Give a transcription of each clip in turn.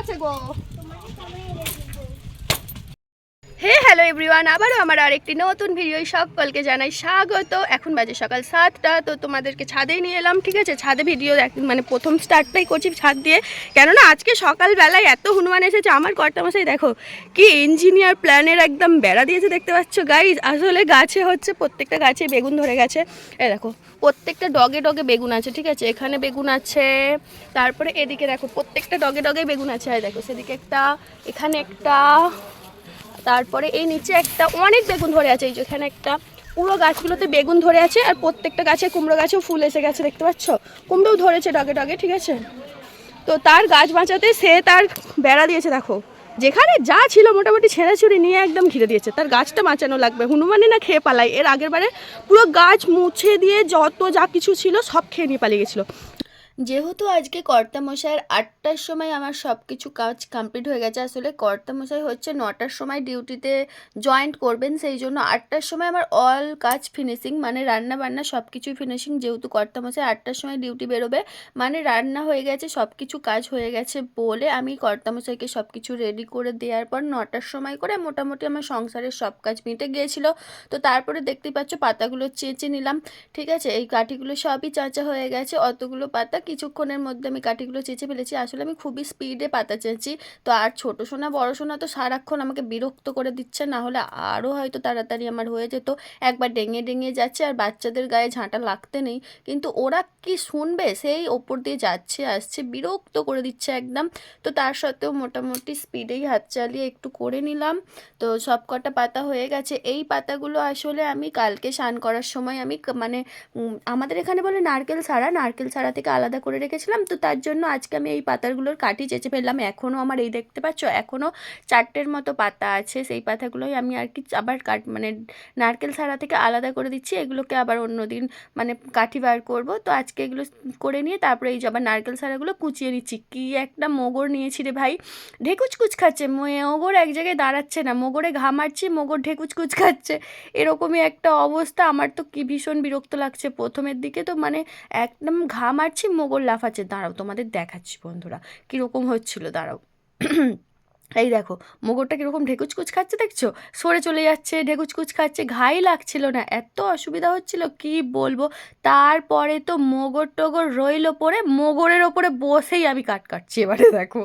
আছে গো। হে hello everyone, আবারও আমার আরেকটি নতুন ভিডিও সকলকে জানাই স্বাগত। এখন বাজে সকাল 7টা। তো তোমাদেরকে ছাদেই নিয়ে এলাম, ঠিক আছে। ছাদে ভিডিও মানে প্রথম স্টার্টটাই করছি ছাদ দিয়ে, কেননা আজকে সকালবেলায় এত হনুমান এসেছে। আমার কর্তামশাই দেখো কি ইঞ্জিনিয়ার প্ল্যানের একদম বেড়া দিয়েছে, দেখতে পাচ্ছ গাইজ। আসলে গাছে হচ্ছে প্রত্যেকটা গাছে বেগুন ধরে গেছে। দেখো প্রত্যেকটা ডগে ডগে বেগুন আছে, ঠিক আছে। এখানে বেগুন আছে, তারপরে এদিকে দেখো প্রত্যেকটা ডগে ডগে বেগুন আছে। দেখো সেদিকে একটা, এখানে একটা, তারপরে এই নিচে একটা, অনেক বেগুন ধরে আছে। এই যে এখানে একটা, পুরো গাছগুলোতে বেগুন ধরে আছে। আর প্রত্যেকটা গাছে, কুমড়ো গাছেও ফুল এসে গেছে, দেখতে পাচ্ছ। কুমড়োও ধরেছে ডগে ডগে, ঠিক আছে। তো তার গাছ বাঁচাতে সে তার বেড়া দিয়েছে। দেখো যেখানে যা ছিল মোটামুটি ছেঁড়াছুড়ি নিয়ে একদম ঘিরে দিয়েছে। তার গাছটা বাঁচানো লাগবে, হনুমানে না খেয়ে পালায়। এর আগের বারে পুরো গাছ মুছে দিয়ে যত যা কিছু ছিল সব খেয়ে নিয়ে পালিয়ে গেছিলো। যেহেতু আজকে কর্তামশাইয়ের 8টার সময় আমার সব কিছু কাজ কমপ্লিট হয়ে গেছে। আসলে কর্তামশাই হচ্ছে 9টার সময় ডিউটিতে জয়েন্ট করবেন, সেই জন্য 8টার সময় আমার অল কাজ ফিনিশিং, মানে রান্না বান্না সব কিছুই ফিনিশিং। যেহেতু কর্তামশাই 8টার সময় ডিউটি বেরোবে, মানে রান্না হয়ে গেছে, সব কিছু কাজ হয়ে গেছে বলে আমি কর্তামশাইকে সব কিছু রেডি করে দেওয়ার পর 9টার সময় করে মোটামুটি আমার সংসারের সব কাজ মিটে গিয়েছিলো। তো তারপরে দেখতেই পাচ্ছ পাতাগুলো চেঁচে নিলাম, ঠিক আছে। এই কাঠিগুলো সবই চাঁচা হয়ে গেছে, অতগুলো পাতা কিছুক্ষণের মধ্যে আমি কাঠিগুলো চেঁচে ফেলেছি। আসলে আমি খুবই স্পিডে পাতা চেঁচি। তো আর ছোটো সোনা বড়ো সোনা তো সারাক্ষণ আমাকে বিরক্ত করে দিচ্ছে, না হলে আরও হয়তো তাড়াতাড়ি আমার হয়ে যেত। একবার ডেঙে ডেঙে যাচ্ছে, আর বাচ্চাদের গায়ে ঝাঁটা লাগতে নেই, কিন্তু ওরা কি শুনবে, সেই ওপর দিয়ে যাচ্ছে আসছে, বিরক্ত করে দিচ্ছে একদম। তো তার সত্ত্বেও মোটামুটি স্পিডেই হাত চালিয়ে একটু করে নিলাম। তো সব কটা পাতা হয়ে গেছে। এই পাতাগুলো আসলে আমি কালকে স্নান করার সময় আমি মানে আমাদের এখানে বলে নারকেল ছাড়া, নারকেল ছাড়া থেকে আলাদা করে রেখেছিলাম। তো তার জন্য আজকে আমি এই পাতাগুলোর কাঠি চেঁচে ফেললাম। এখনও আমার এই দেখতে পাচ্ছ, এখনও 4টের মতো পাতা আছে। সেই পাতাগুলোই আমি আর কি আবার মানে নারকেল ছাড়া থেকে আলাদা করে দিচ্ছি। এগুলোকে আবার অন্যদিন মানে কাঠি বার করব। তো আজকে এগুলো করে নিয়ে তারপরে এই যে আবার নারকেল ছাড়াগুলো কুচিয়ে নিচ্ছি। কি একটা মোগর নিয়েছি রে ভাই, ঢেকুচকুচ খাচ্ছে। মোগর এক জায়গায় দাঁড়াচ্ছে না, মোগরে ঘা মারছি, মোগর ঢেকুচকুচ খাচ্ছে, এরকমই একটা অবস্থা। আমার তো কি ভীষণ বিরক্ত লাগছে প্রথমের দিকে। তো মানে একদম ঘা মারছি, মোগল লাফাচ্ছে। দাঁড়াও তোমাদের দেখাচ্ছি বন্ধুরা কীরকম হচ্ছিল, দাঁড়াও। এই দেখো মোগরটা কীরকম ঢেকুচকুচ খাচ্ছে, দেখছো, সরে চলে যাচ্ছে, ঢেকুচকুচ খাচ্ছে, ঘাই লাগছিল না, এত অসুবিধা হচ্ছিল কি বলবো। তারপরে তো মোগর টোগর রইলো পরে, মোগরের ওপরে বসেই আমি কাটছি। এবারে দেখো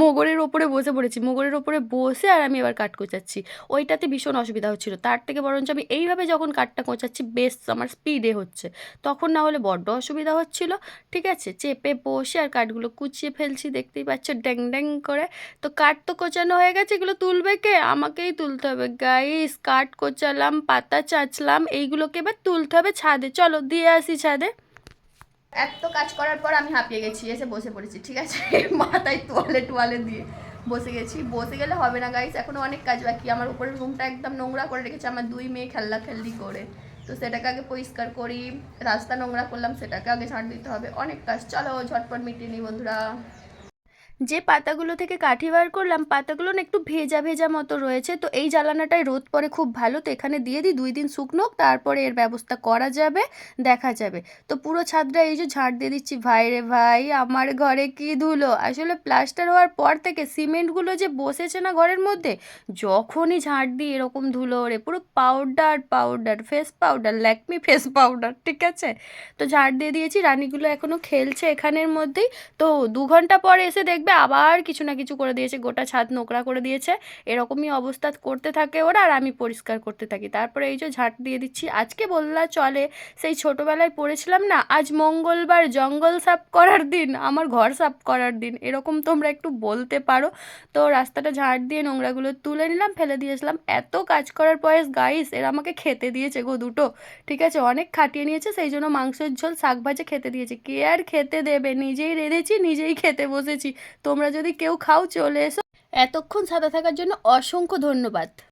মোগরের ওপরে বসে পড়েছি, মোগরের ওপরে বসে আর আমি এবার কাট কোচাচ্ছি। ওইটাতে ভীষণ অসুবিধা হচ্ছিল। তার থেকে বরঞ্চ আমি এইভাবে যখন কাটটা কোচাচ্ছি বেশ আমার স্পিডে হচ্ছে, তখন না হলে বড্ড অসুবিধা হচ্ছিল। ঠিক আছে, চেপে বসে আর কাঠগুলো কুচিয়ে ফেলছি, দেখতেই পাচ্ছ ড্যাং ড্যাং করে। তো কাঠ তো কোচানো হয়ে গেছে, এগুলো তুলবে কে, আমাকেই তুলতে হবে গাইস। কাঠ কোচালাম, পাতা চাচলাম, এইগুলোকে এবার তুলতে হবে ছাদে। চলো দিয়ে আসি ছাদে। এত কাজ করার পর আমি হাঁপিয়ে গেছি, এসে বসে পড়েছি, ঠিক আছে। মাথায় তোয়ালে দিয়ে বসে গেছি। বসে গেলে হবে না গাইস, এখনো অনেক কাজ বাকি। আমার উপরের রুমটা একদম নোংরা করে রেখেছে আমার 2 মেয়ে খেললি করে। তো সেটাকে আগে পরিষ্কার করি, রাস্তা নোংরা করলাম, সেটাকে আগে ঝাড় দিতে হবে, অনেক কাজ। চলো ঝটপট মিটিয়ে নিই বন্ধুরা। যে পাতাগুলো থেকে কাঠি বার করলাম, পাতাগুলো না একটু ভেজা ভেজা মতো রয়েছে। তো এই জ্বালানাটায় রোদ পড়ে খুব ভালো। তো এখানে দিয়ে দিই, 2 দিন শুকনো, তারপরে এর ব্যবস্থা করা যাবে, দেখা যাবে। তো পুরো ছাদটা এই যে ঝাড় দিয়ে দিচ্ছি। ভাই রে ভাই, আমার ঘরে কি ধুলো। আসলে প্লাস্টার হওয়ার পর থেকে সিমেন্টগুলো যে বসেছে না ঘরের মধ্যে, যখনই ঝাড় দিই এরকম ধুলো ওরে, পুরো powder powder, face powder, Lakme face powder, ঠিক আছে। তো ঝাড় দিয়ে দিয়েছি, রানীগুলো এখনও খেলছে এখানের মধ্যেই। তো 2 ঘন্টা পরে এসে দেখবে আবার কিছু না কিছু করে দিয়েছে, গোটা ছাদ নোংরা করে দিয়েছে। এরকমই অবস্থা করতে থাকে ওরা, আর আমি পরিষ্কার করতে থাকি। তারপরে এই যে ঝাঁট দিয়ে দিচ্ছি। আজকে বললা চলে, সেই ছোটোবেলায় পড়েছিলাম না, আজ মঙ্গলবার জঙ্গল সাফ করার দিন, আমার ঘর সাফ করার দিন, এরকম তোমরা একটু বলতে পারো। তো রাস্তাটা ঝাঁট দিয়ে নোংরাগুলো তুলে নিলাম, ফেলে দিয়েছিলাম। এত কাজ করার বয়স গাইস, এরা আমাকে খেতে দিয়েছে গো দুটো, ঠিক আছে। অনেক খাটিয়ে নিয়েছে, সেই জন্য মাংসের ঝোল শাক ভাজে খেতে দিয়েছে। কে আর খেতে দেবে, নিজেই রেঁধেছি, নিজেই খেতে বসেছি। তোমরা যদি কেউ খাও চলে এসো। এতক্ষণ সাদা থাকার জন্য অসংখ্য ধন্যবাদ।